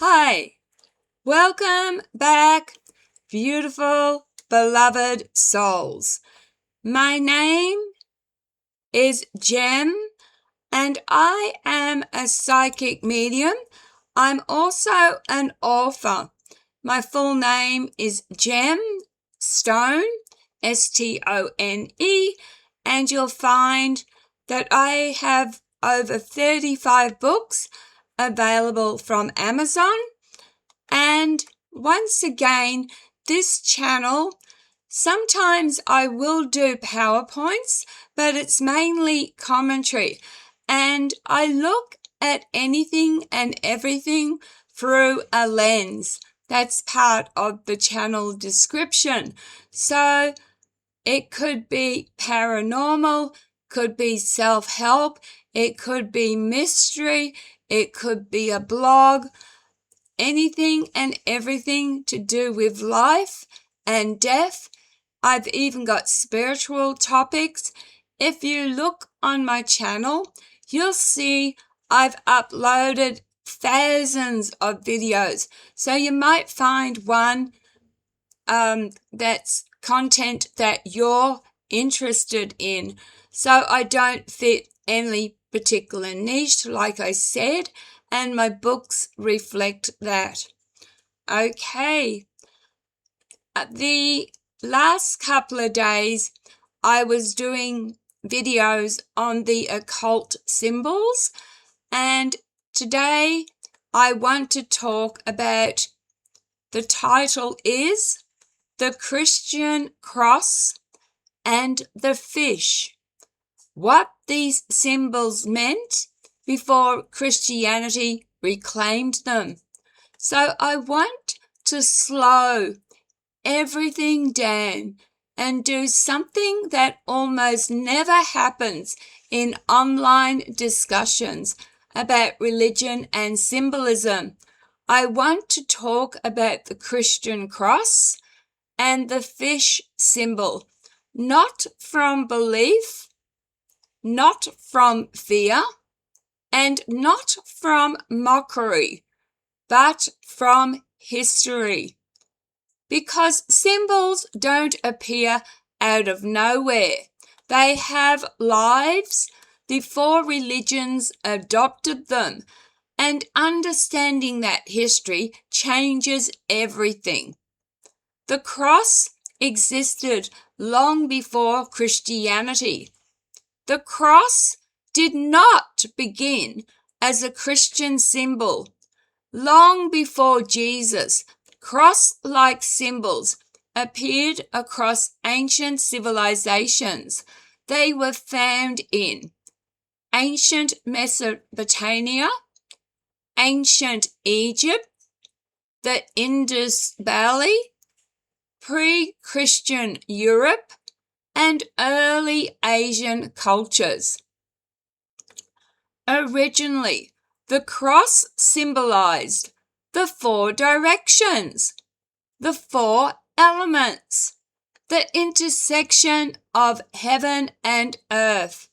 Hi, welcome back, beautiful, beloved souls. My name is Jem, and I am a psychic medium. I'm also an author. My full name is Jem Stone, Stone, and you'll find that I have over 35 books available from Amazon. And once again, this channel, sometimes I will do PowerPoints, but it's mainly commentary. And I look at anything and everything through a lens. That's part of the channel description. So it could be paranormal, could be self-help, it could be mystery, it could be a blog, anything and everything to do with life and death. I've even got spiritual topics. If you look on my channel, you'll see I've uploaded thousands of videos. So you might find one that's content that you're interested in. So I don't fit any particular niche, like I said, and my books reflect that. Okay. The last couple of days, I was doing videos on the occult symbols, and today I want to talk about, the title is The Christian Cross and the Fish. What these symbols meant before Christianity reclaimed them. So I want to slow everything down and do something that almost never happens in online discussions about religion and symbolism. I want to talk about the Christian cross and the fish symbol, not from belief, not from fear, and not from mockery, but from history. Because symbols don't appear out of nowhere. They have lives before religions adopted them, and understanding that history changes everything. The cross existed long before Christianity. The cross did not begin as a Christian symbol. Long before Jesus, cross-like symbols appeared across ancient civilizations. They were found in ancient Mesopotamia, ancient Egypt, the Indus Valley, pre-Christian Europe, and early Asian cultures. Originally, the cross symbolized the four directions, the four elements, the intersection of heaven and earth,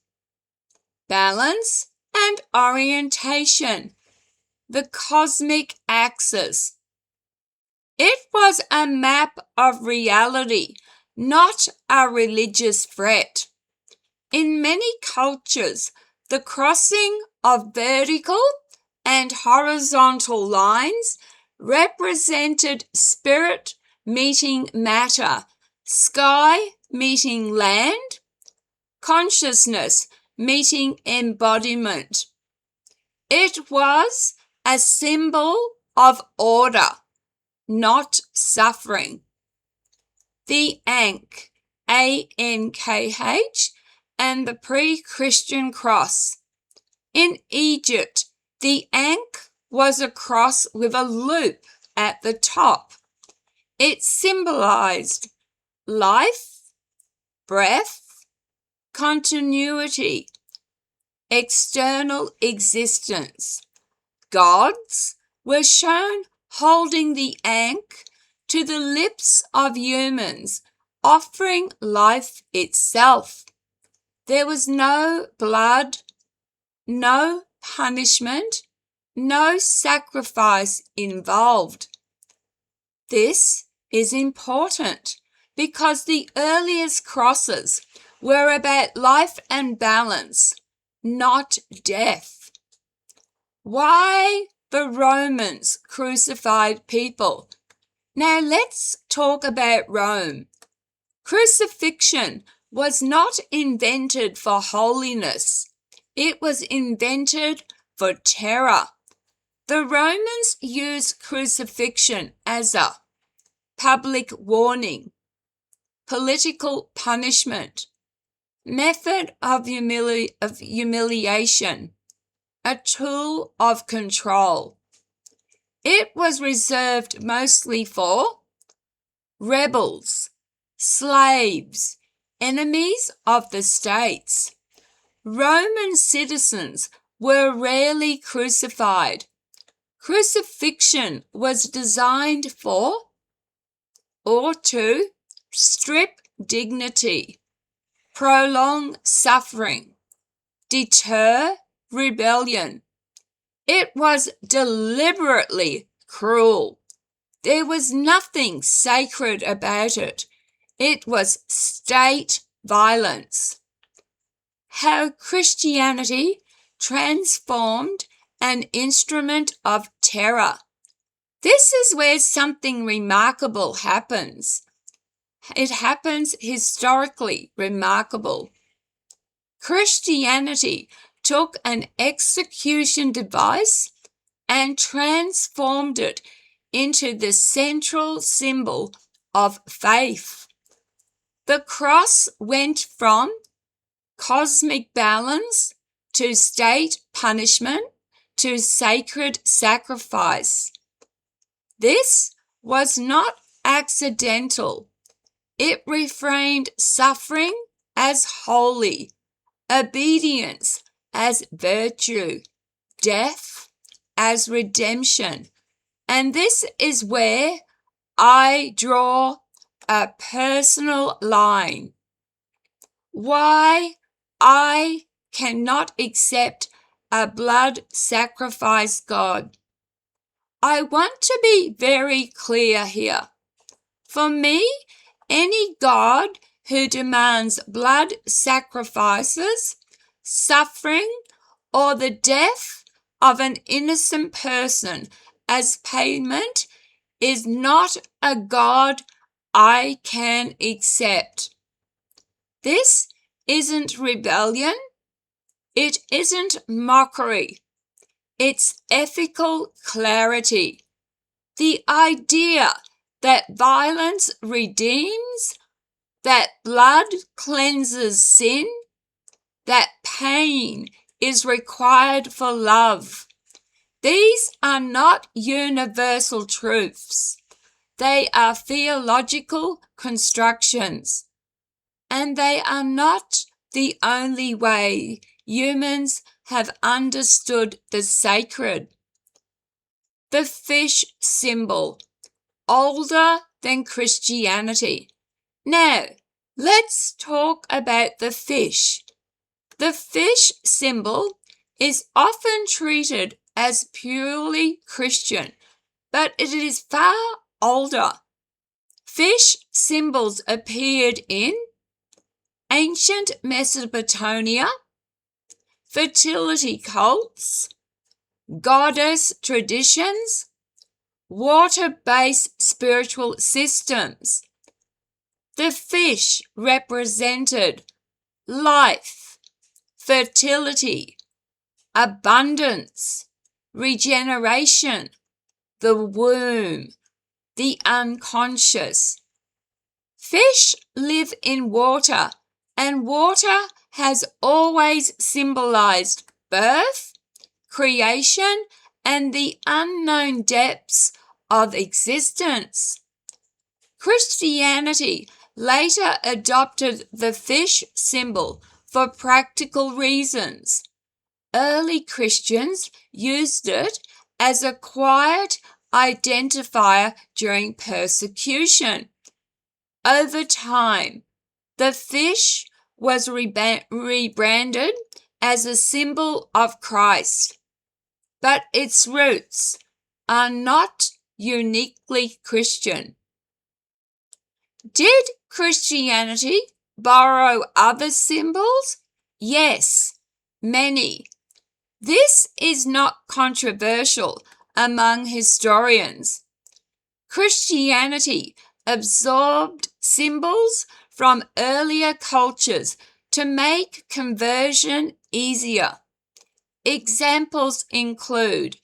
balance and orientation, the cosmic axis. It was a map of reality, not a religious threat. In many cultures, the crossing of vertical and horizontal lines represented spirit meeting matter, sky meeting land, consciousness meeting embodiment. It was a symbol of order, not suffering. The Ankh, A-N-K-H, and the pre-Christian cross. In Egypt, the Ankh was a cross with a loop at the top. It symbolized life, breath, continuity, external existence. Gods were shown holding the Ankh to the lips of humans, offering life itself. There was no blood, no punishment, no sacrifice involved. This is important because the earliest crosses were about life and balance, not death. Why the Romans crucified people? Now let's talk about Rome. Crucifixion was not invented for holiness. It was invented for terror. The Romans used crucifixion as a public warning, political punishment, method of humiliation, a tool of control. It was reserved mostly for rebels, slaves, enemies of the states. Roman citizens were rarely crucified. Crucifixion was designed for or to strip dignity, prolong suffering, deter rebellion. It was deliberately cruel. There was nothing sacred about it. It was state violence. How Christianity transformed an instrument of terror. This is where something remarkable happens. It happens historically remarkable. Christianity took an execution device and transformed it into the central symbol of faith. The cross went from cosmic balance to state punishment to sacred sacrifice. This was not accidental. It reframed suffering as holy, obedience as virtue, death as redemption. And this is where I draw a personal line. Why I cannot accept a blood sacrifice God. I want to be very clear here. For me, any God who demands blood sacrifices, suffering, or the death of an innocent person as payment is not a God I can accept. This isn't rebellion. It isn't mockery. It's ethical clarity. The idea that violence redeems, that blood cleanses sin, that pain is required for love. These are not universal truths. They are theological constructions, and they are not the only way humans have understood the sacred. The fish symbol, older than Christianity. Now, let's talk about the fish. The fish symbol is often treated as purely Christian, but it is far older. Fish symbols appeared in ancient Mesopotamia, fertility cults, goddess traditions, water-based spiritual systems. The fish represented life, fertility, abundance, regeneration, the womb, the unconscious. Fish live in water, and water has always symbolized birth, creation, and the unknown depths of existence. Christianity later adopted the fish symbol for practical reasons. Early Christians used it as a quiet identifier during persecution. Over time, the fish was rebranded as a symbol of Christ. but its roots are not uniquely Christian. Did Christianity borrow other symbols? Yes, many. This is not controversial among historians. Christianity absorbed symbols from earlier cultures to make conversion easier. Examples include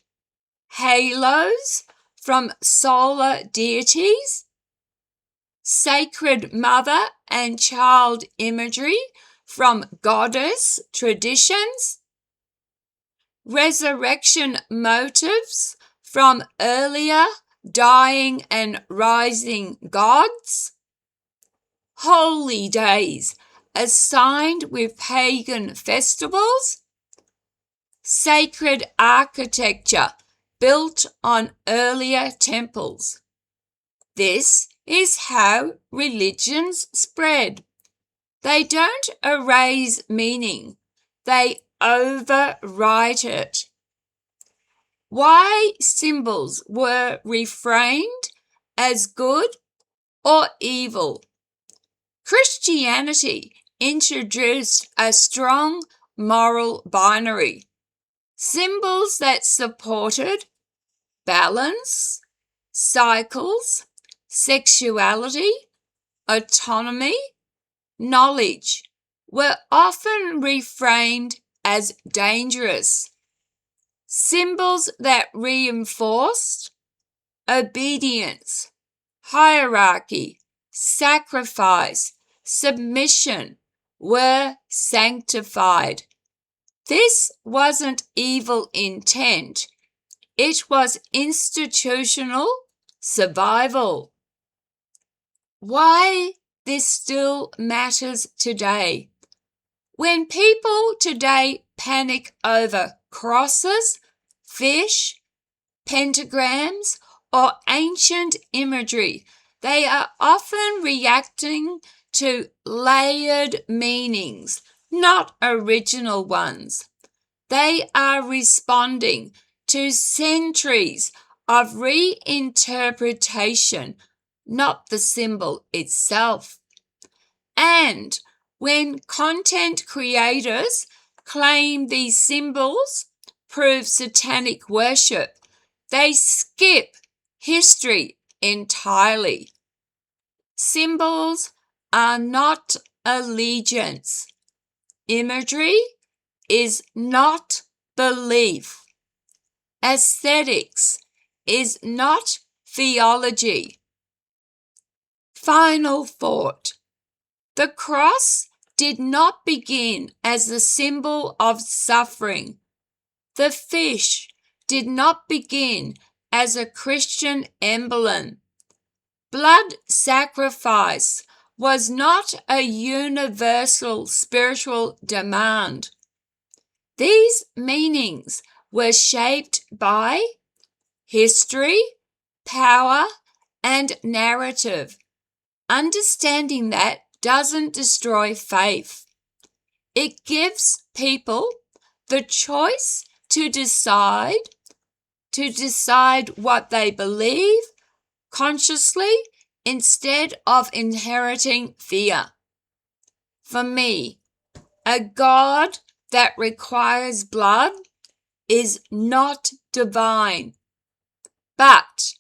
halos from solar deities, sacred mother and child imagery from goddess traditions, resurrection motifs from earlier dying and rising gods, holy days assigned with pagan festivals, sacred architecture built on earlier temples. This is how religions spread. They don't erase meaning, they overwrite it. Why symbols were reframed as good or evil? Christianity introduced a strong moral binary. Symbols that supported balance, cycles, sexuality, autonomy, knowledge were often reframed as dangerous. Symbols that reinforced obedience, hierarchy, sacrifice, submission were sanctified. This wasn't evil intent. It was institutional survival. Why this still matters today? When people today panic over crosses, fish, pentagrams, or ancient imagery, they are often reacting to layered meanings, not original ones. They are responding to centuries of reinterpretation, not the symbol itself. And when content creators claim these symbols prove satanic worship, they skip history entirely. Symbols are not allegiance. Imagery is not belief. Aesthetics is not theology. Final thought. The cross did not begin as the symbol of suffering. The fish did not begin as a Christian emblem. Blood sacrifice was not a universal spiritual demand. These meanings were shaped by history, power, and narrative. Understanding that doesn't destroy faith. It gives people the choice to decide what they believe consciously instead of inheriting fear. For me, a God that requires blood is not divine, but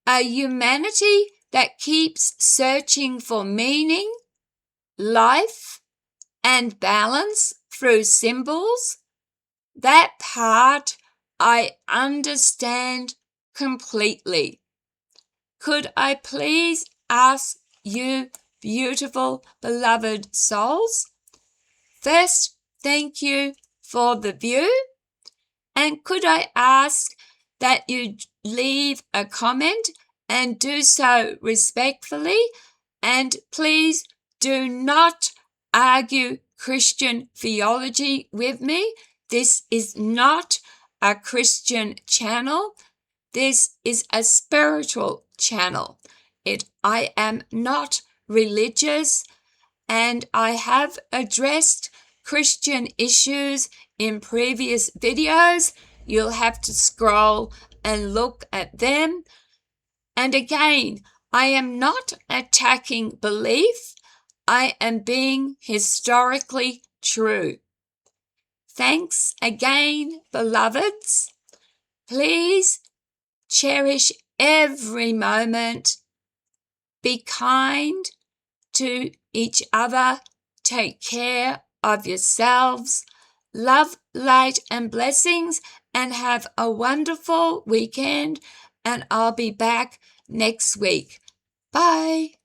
a humanity that keeps searching for meaning, life, and balance through symbols. That part I understand completely. Could I please ask you, beautiful, beloved souls? First, thank you for the view. And could I ask that you leave a comment and do so respectfully? And please do not argue Christian theology with me. This is not a Christian channel. This is a spiritual channel. I am not religious, and I have addressed Christian issues in previous videos. you'll have to scroll and look at them. And again, I am not attacking belief. I am being historically true. Thanks again, beloveds. Please cherish every moment. Be kind to each other. Take care of yourselves. Love, light, and blessings, and have a wonderful weekend. And I'll be back next week. Bye.